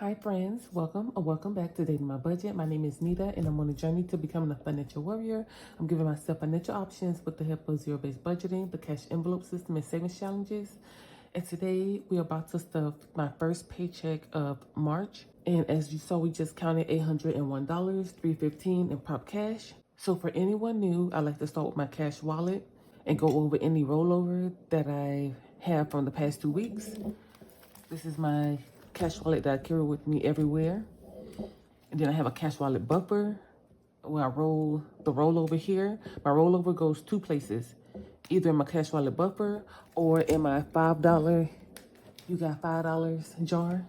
Hi friends, welcome back to Dating My Budget. My name is Nita and I'm on a journey to becoming a financial warrior. I'm giving myself financial options with the help of zero-based budgeting, the cash envelope system, and savings challenges. And today we're about to stuff my first paycheck of March. And as you saw, we just counted $801, $315 in prop cash. So for anyone new, I like to start with my cash wallet and go over any rollover that I have from the past 2 weeks. This is my cash wallet that I carry with me everywhere. And then I have a cash wallet buffer where I roll the rollover here. My rollover goes two places, either in my cash wallet buffer or in my $5, you got $5 jar.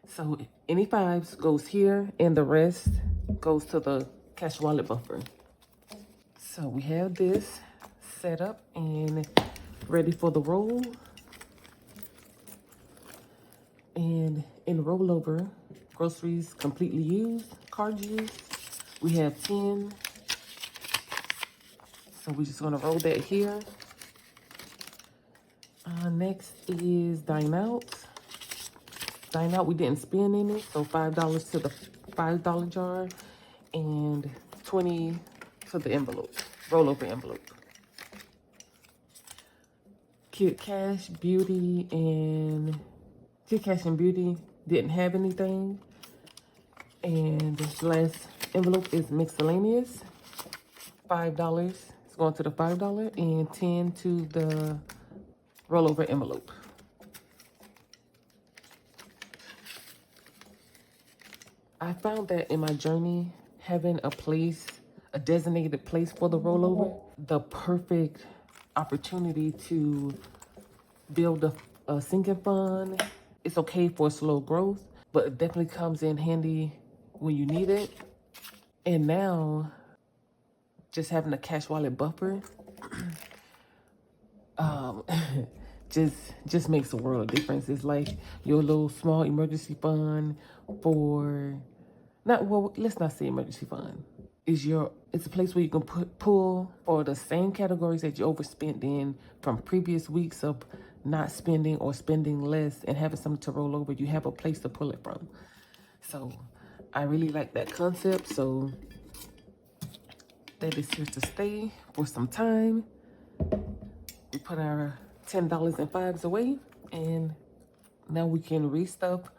So any fives goes here and the rest goes to the cash wallet buffer. So we have this set up and ready for the roll. And in rollover, groceries completely used, card used, we have 10. So we're just gonna roll that here. Next is Dine Out. Dine Out, we didn't spend any, so $5 to the $5 jar and 20 to the envelope, rollover envelope. Kid Cash, Beauty, and Kid Cash and Beauty didn't have anything. And this last envelope is miscellaneous. $5. It's going to the $5 and 10 to the rollover envelope. I found that in my journey, having a designated place for the rollover, the perfect opportunity to build a sinking fund. It's okay for slow growth, but it definitely comes in handy when you need it. And now, just having a cash wallet buffer, just makes a world of difference. It's like your little small emergency fund let's not say emergency fund. It's a place where you can pull for the same categories that you overspent in from previous weeks of not spending or spending less and having something to roll over. You have a place to pull it from. So I really like that concept. So that is here to stay for some time. We put our $10 and fives away, and now we can restuff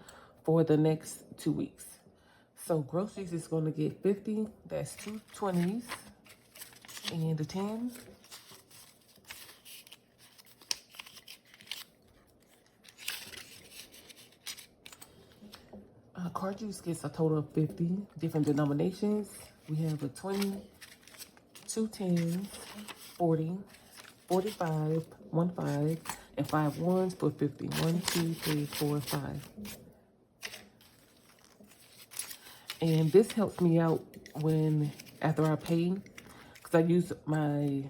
for the next 2 weeks. So groceries is going to get 50. That's 2 20s and a 10. Card juice gets a total of 50 different denominations. We have a 20, 2 10s, 40, 45, 1 5, and 5 1s for 50. 1, 2, 3, 4, 5. And this helps me out after I pay, because I use my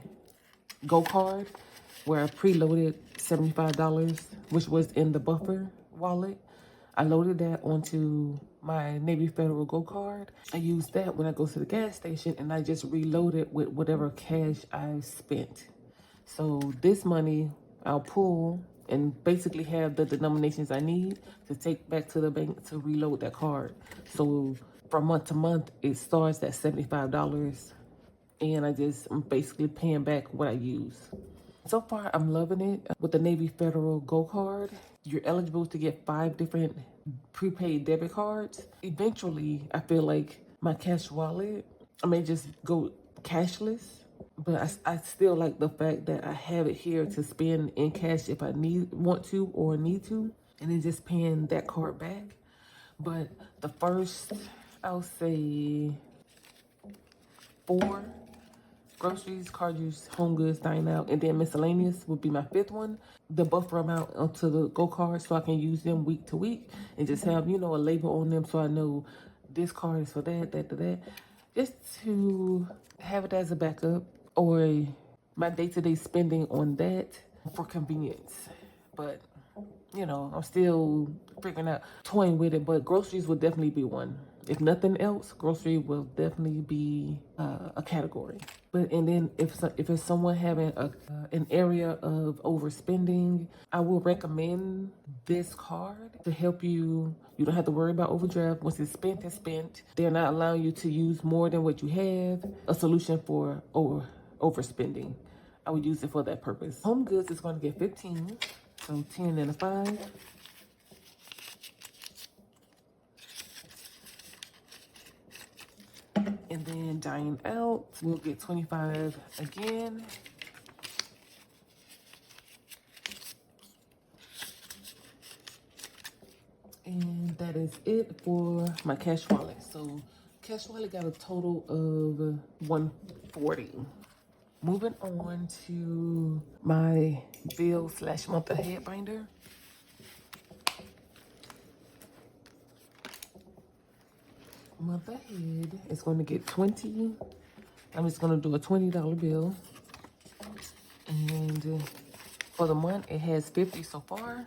Go card where I preloaded $75, which was in the buffer wallet. I loaded that onto my Navy Federal Go card. I use that when I go to the gas station, and I just reload it with whatever cash I spent. So this money I'll pull and basically have the denominations I need to take back to the bank to reload that card. So from month to month, it starts at $75, and I'm basically paying back what I use. So far, I'm loving it. With the Navy Federal Go card, you're eligible to get 5 different prepaid debit cards. Eventually, I feel like my cash wallet, I may just go cashless, but I still like the fact that I have it here to spend in cash if I want to or need to, and then just paying that card back. But the first, I'll say 4, groceries, card use, home goods, dine out, and then miscellaneous would be my 5th one. The buffer amount onto the Go card so I can use them week to week and just have, a label on them so I know this card is for that. Just to have it as a backup or my day-to-day spending on that for convenience. But, I'm still figuring out, toying with it, but groceries would definitely be one. if nothing else, grocery will definitely be a category. But and then if it's someone having an area of overspending, I will recommend this card to help you. You don't have to worry about overdraft. Once it's spent, it's spent. They're not allowing you to use more than what you have. A solution for overspending. I would use it for that purpose. Home goods is going to get 15, so 10 and a 5. And then dine out, we'll get 25 again. And that is it for my cash wallet. So cash wallet got a total of 140. Moving on to my bill/month ahead binder. Month ahead is going to get 20. I'm just going to do a $20 bill. And for the month, it has 50 so far.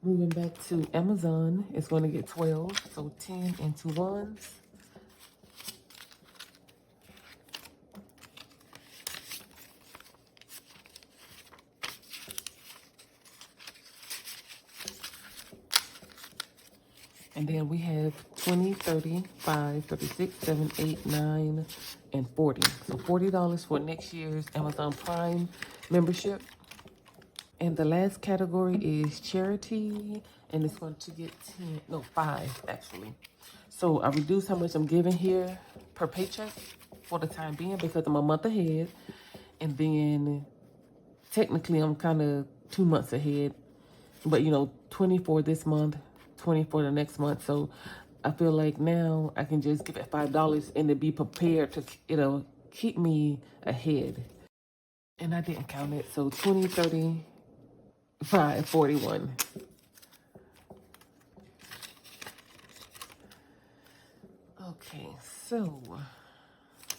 Moving back to Amazon, it's going to get 12, so 10 and 2 ones. And then we have 20, 30, 5, 36, 7, 8, 9, and 40. So $40 for next year's Amazon Prime membership. And the last category is charity, and it's going to get 5 actually. So I reduced how much I'm giving here per paycheck for the time being because I'm a month ahead. And then technically I'm kind of 2 months ahead, but 20 for this month, 20 for the next month. So I feel like now I can just give it $5 and to be prepared to, keep me ahead. And I didn't count it. So 20, 30, 5, 41. Okay, so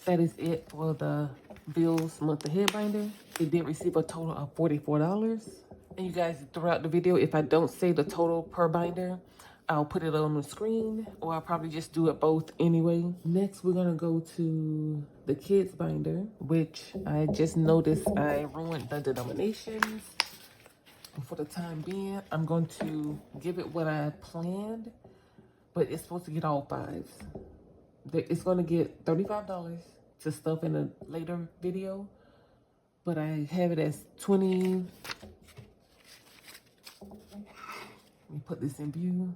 that is it for the bills month ahead binder. It did receive a total of $44. And you guys, throughout the video, if I don't say the total per binder, I'll put it on the screen, or I'll probably just do it both anyway. Next, we're gonna go to the kids binder, which I just noticed I ruined the denominations. And for the time being, I'm going to give it what I planned, but it's supposed to get all 5s. It's going to get $35 to stuff in a later video, but I have it as 20. Let me put this in view.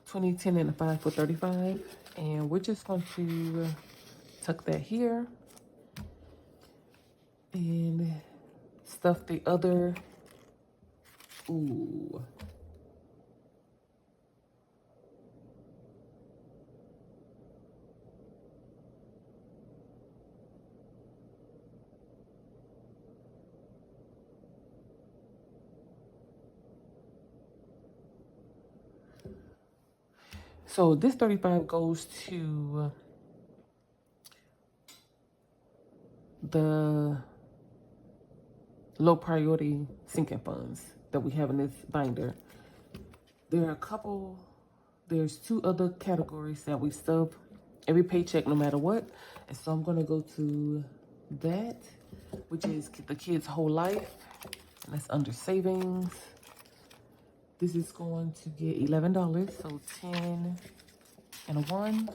20, 10, and a 5 for 35. And we're just going to tuck that here and stuff the other. Ooh. So this 35 goes to the low priority sinking funds that we have in this binder. There's 2 other categories that we stuff every paycheck no matter what. And so I'm gonna go to that, which is the kids' whole life. And that's under savings. This is going to get $11, so 10 and a 1.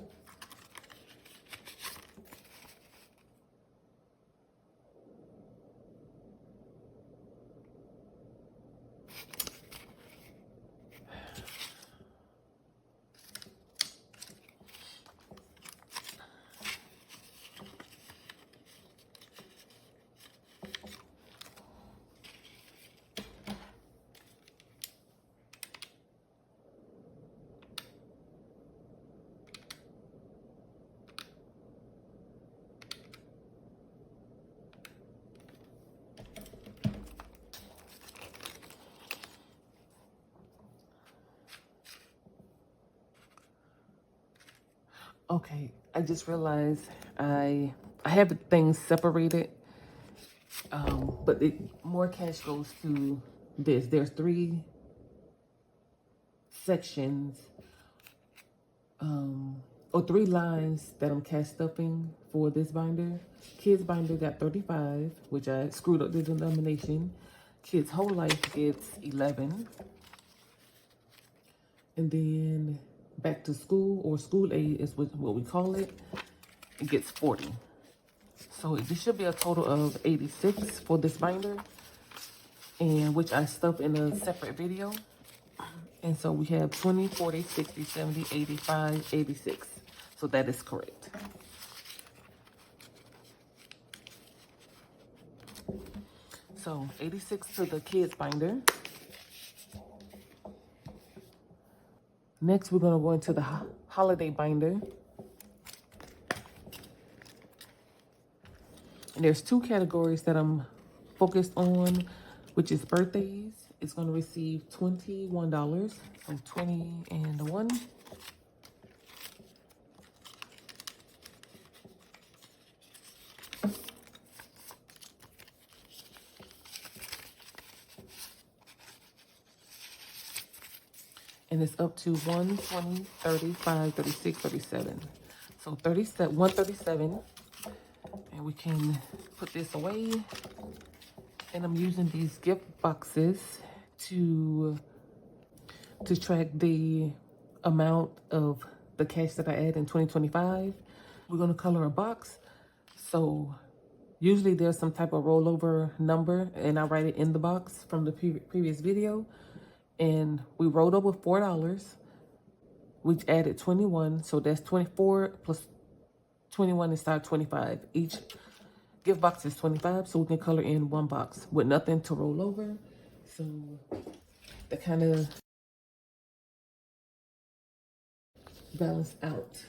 Okay, I just realized I have things separated, but more cash goes to this. There's 3 sections, or 3 lines that I'm cash stuffing for this binder. Kids binder got 35, which I screwed up the denomination. Kids Whole Life gets 11. And then Back to School, or School Aid is what we call it, it gets 40. So this should be a total of 86 for this binder, and which I stuffed in a separate video. And so we have 20, 40, 60, 70, 85, 86. So that is correct. So 86 to the kids binder. Next, we're going to go into the holiday binder. And there's 2 categories that I'm focused on, which is birthdays. It's going to receive $21. So 20 and the 1. And it's up to 1, 20, 35, 36, 37. So 137. And we can put this away. And I'm using these gift boxes to track the amount of the cash that I add in 2025. We're going to color a box. So usually there's some type of rollover number, and I write it in the box from the previous video. And we rolled over $4, which added 21. So that's 24 plus 21 is 25. Each gift box is 25, so we can color in 1 box with nothing to roll over. So that kind of balance out.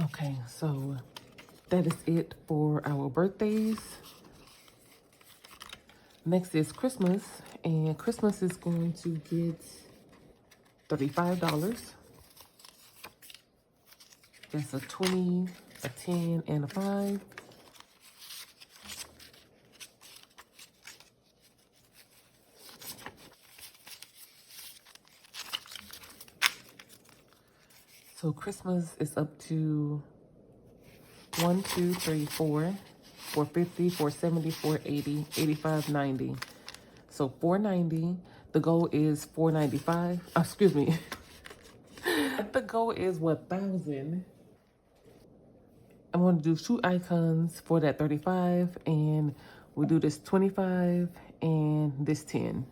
Okay, so that is it for our birthdays. Next is Christmas, and Christmas is going to get $35. That's a 20, a 10, and a 5. So Christmas is up to 1, 2, 3, 4, 450, 470, 480, 85, 90. So 490. The goal is 495. Excuse me. The goal is 1,000. I'm going to do 2 icons for that 35, and we'll do this 25 and this 10.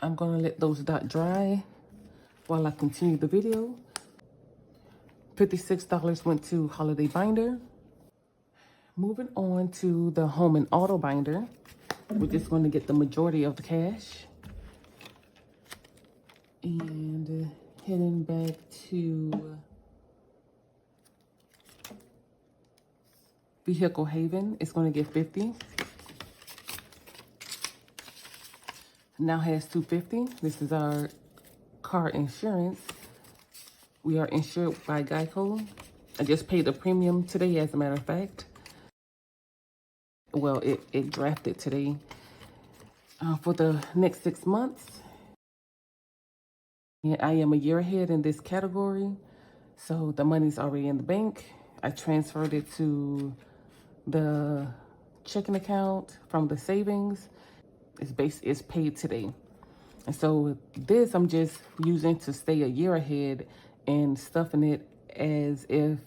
I'm going to let those dots dry while I continue the video. $56 went to holiday binder. Moving on to the home and auto binder. We're just going to get the majority of the cash. And heading back to Vehicle Haven, it's going to get 50. Now has 250. This is our car insurance. We are insured by Geico. I just paid the premium today, as a matter of fact. Well, it drafted today. For the next 6 months. And I am a year ahead in this category. So the money's already in the bank. I transferred it to the checking account from the savings. It's paid today. And so this I'm just using to stay a year ahead and stuffing it as if,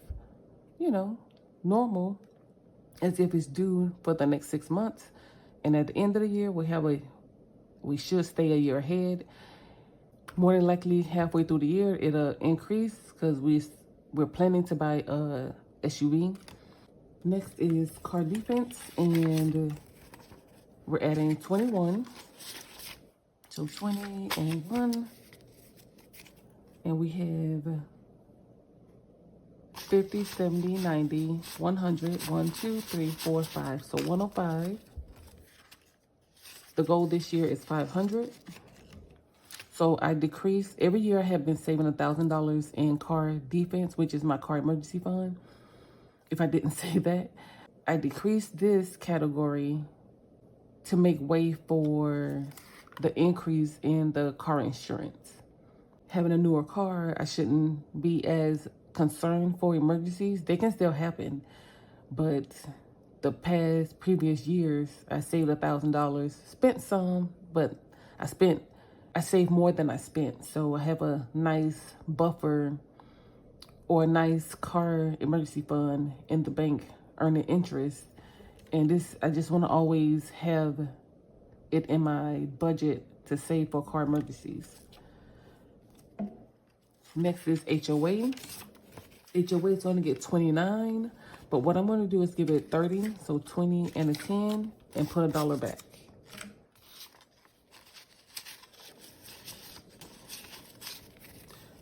you know, normal, as if it's due for the next 6 months. And at the end of the year, we should stay a year ahead. More than likely, halfway through the year, it'll increase because we're planning to buy a SUV. Next is car defense, and we're adding 21. So 20 and 1. And we have 50, 70, 90, 100, 1, 2, 3, 4, 5. So 105. The goal this year is 500. So I decreased, every year I have been saving $1,000 in car defense, which is my car emergency fund. If I didn't say that, I decreased this category to make way for the increase in the car insurance. Having a newer car, I shouldn't be as concerned for emergencies. They can still happen, but the previous years, I saved $1,000, spent some, but I saved more than I spent. So I have a nice buffer or a nice car emergency fund in the bank earning interest. And this, I just want to always have it in my budget to save for car emergencies. Next is HOA. HOA is going to get 29, but what I'm going to do is give it 30, so 20 and a 10, and put $1 back.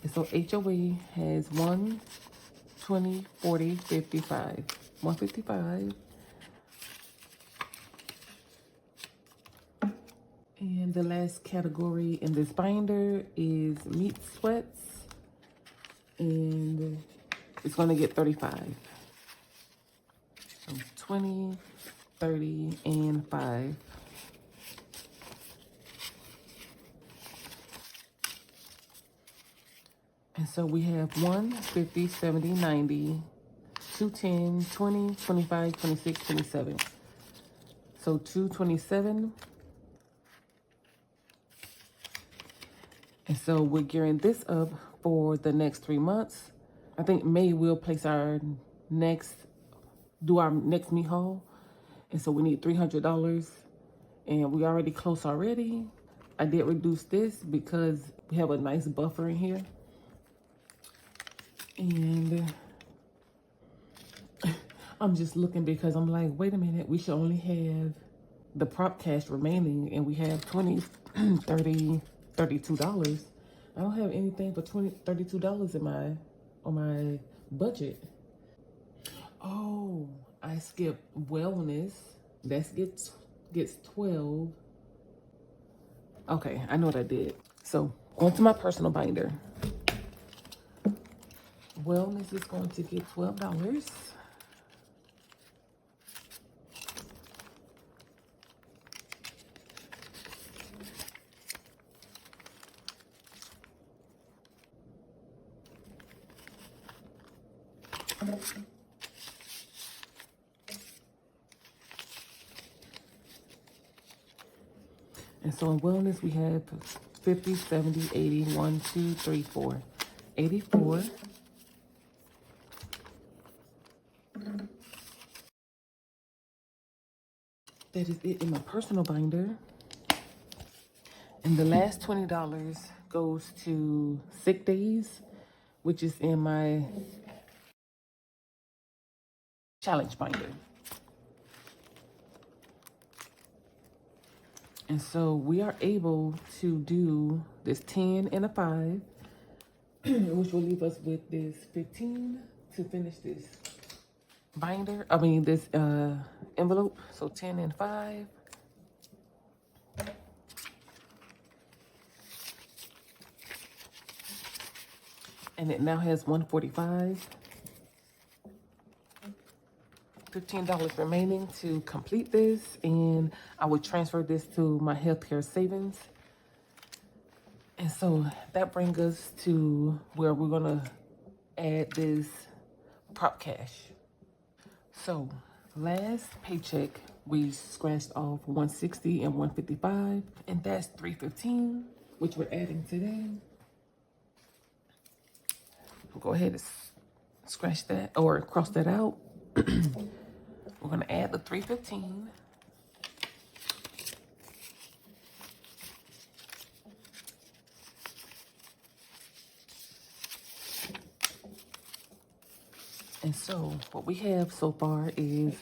And so HOA has 1, 20, 40, 55. 155. And the last category in this binder is meat sweats, and it's going to get 35. So 20, 30, and 5. And so we have 1, 50, 70, 90, 210, 20, 25, 26, 27. So 227. And so we're gearing this up for the next 3 months. I think May we'll place our next meat haul. And so we need $300. And we already close already. I did reduce this because we have a nice buffer in here. And I'm just looking because I'm like, wait a minute, we should only have the prop cash remaining, and we have 20, 30, $32. I don't have anything for $32 on my budget. Oh, I skipped wellness. That gets 12. Okay, I know what I did. So going to my personal binder. Wellness is going to get $12. And so in wellness, we have 50, 70, 80, 1, 2, 3, 4, 84. That is it in my personal binder. And the last $20 goes to sick days, which is in my challenge binder. And so we are able to do this 10 and a 5, which will leave us with this 15 to finish this binder. I mean, this envelope. So 10 and 5. And it now has 145. $15 remaining to complete this, and I would transfer this to my healthcare savings. And so that brings us to where we're gonna add this prop cash. So last paycheck, we scratched off 160 and 155, and that's 315, which we're adding today. We'll go ahead and scratch that or cross that out. We're gonna add the 315. And so what we have so far is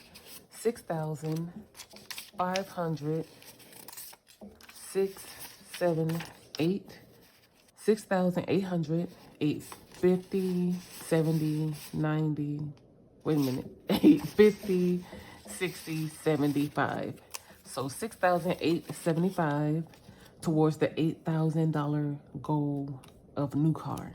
6,500, 6, 7, 8, 6,800, 850, 70, 90, wait a minute, 850, 60, 75. So 6,875 towards the $8,000 goal of new car.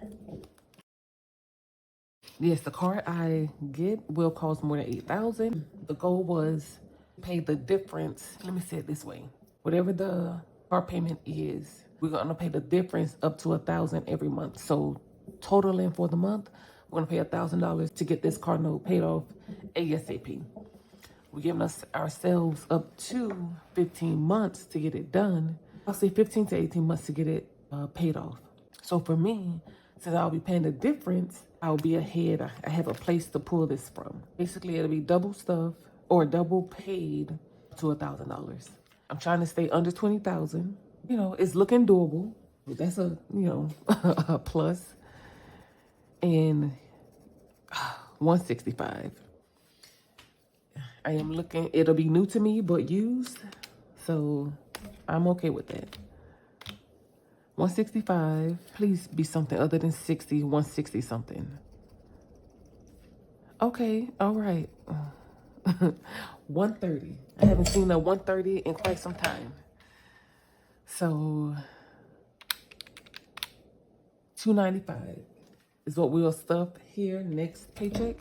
Yes, the car I get will cost more than $8,000. The goal was pay the difference. Let me say it this way: whatever the car payment is, we're gonna pay the difference up to $1,000 every month. So totaling for the month, we're gonna pay $1,000 to get this car note paid off ASAP. We're giving ourselves up to 15 months to get it done. I'll say 15 to 18 months to get it paid off. So for me, since I'll be paying the difference, I'll be ahead. I have a place to pull this from. Basically, it'll be double stuff or double paid to $1,000. I'm trying to stay under 20,000. You know, it's looking doable. That's a, you know, a plus. And 165. I am looking, it'll be new to me, but used. So I'm okay with that. 165, please be something other than 60, 160 something. Okay, all right. 130. I haven't seen a 130 in quite some time. So 295 is what we'll stuff here next paycheck.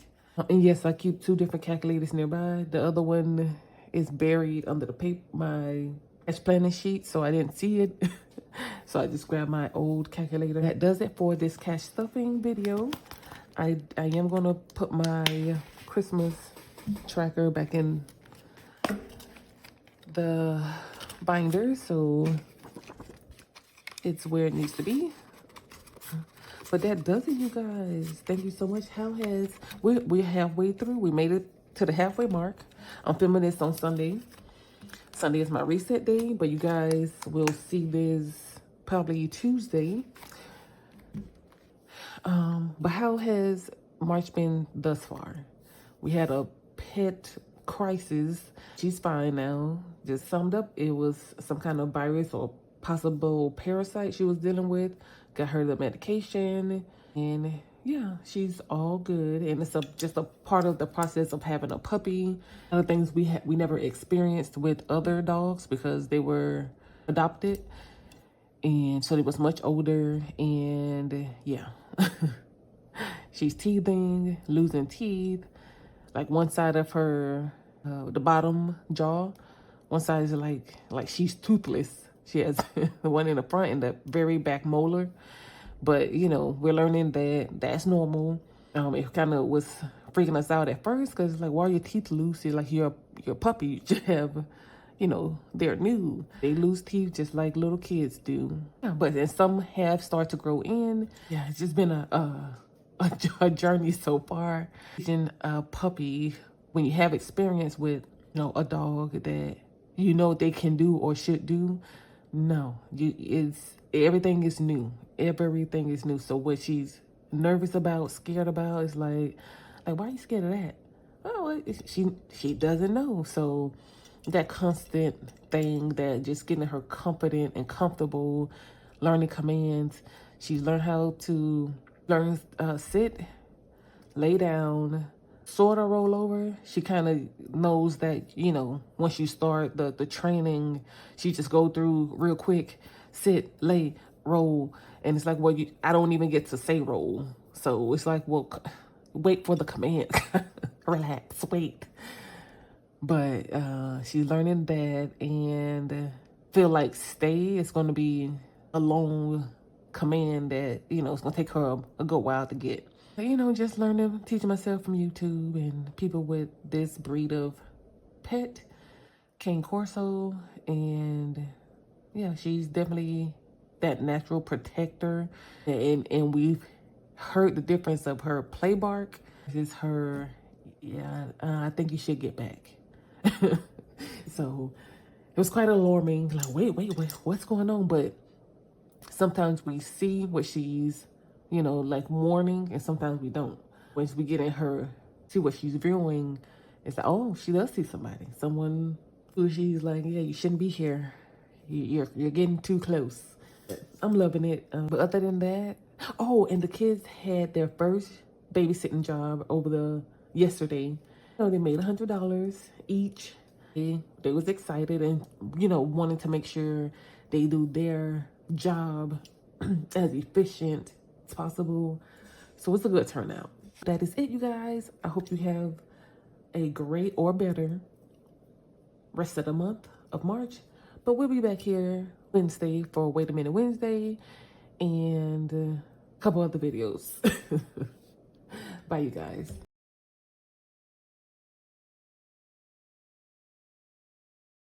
And yes, I keep 2 different calculators nearby. The other one is buried under the paper, my cash planning sheet, so I didn't see it. So I just grabbed my old calculator. That does it for this cash stuffing video. I am gonna put my Christmas tracker back in the binder, so it's where it needs to be. But that does it, you guys. Thank you so much. We're halfway through. We made it to the halfway mark. I'm filming this on Sunday. Sunday is my reset day, but you guys will see this probably Tuesday. But how has March been thus far? We had a pet crisis. She's fine now. Just summed up, it was some kind of virus or possible parasite she was dealing with. Got her the medication, and yeah, she's all good. And it's just a part of the process of having a puppy. Other things we never experienced with other dogs because they were adopted, and so they was much older. And yeah, she's teething, losing teeth. Like one side of her, the bottom jaw, one side is like she's toothless. She has the one in the front and the very back molar. But, you know, we're learning that that's normal. It kind of was freaking us out at first because it's like, why are your teeth loose? It's like you're a puppy. You should have, you know, they're new. They lose teeth just like little kids do. Yeah, but then some have started to grow in. Yeah, it's just been a journey so far. Raising a puppy, when you have experience with, you know, a dog that you know they can do or should do, no, everything is new. Everything is new. So what she's nervous about, scared about, is like why are you scared of that? Oh, she doesn't know. So that constant thing, that just getting her confident and comfortable, learning commands. She's learned how to sit, lay down, sort of roll over. She kind of knows that, you know, once you start the training, she just go through real quick, sit, lay, roll. And it's like, well, I don't even get to say roll. So it's like, well, wait for the command. Relax, wait. But she's learning that, and feel like stay is going to be a long command that, you know, it's going to take her a good while to get. You know, just learning, teaching myself from YouTube and people with this breed of pet, Cane Corso. And yeah, she's definitely that natural protector. And we've heard the difference of her play bark. This is her, yeah, I think you should get back. So it was quite alarming. Like, wait, what's going on? But sometimes we see what she's, you know, like warning, and sometimes we don't. Once we get in her, see what she's viewing, it's like, oh, she does see somebody. Someone who she's like, yeah, you shouldn't be here. You're getting too close. I'm loving it. But other than that, oh, and the kids had their first babysitting job over yesterday. You know, they made $100 each. They was excited and, you know, wanted to make sure they do their job as efficient as possible. So it's a good turnout. That is it, you guys. I hope you have a great or better rest of the month of March. But we'll be back here Wednesday for Wait a Minute Wednesday and a couple other videos. Bye, you guys.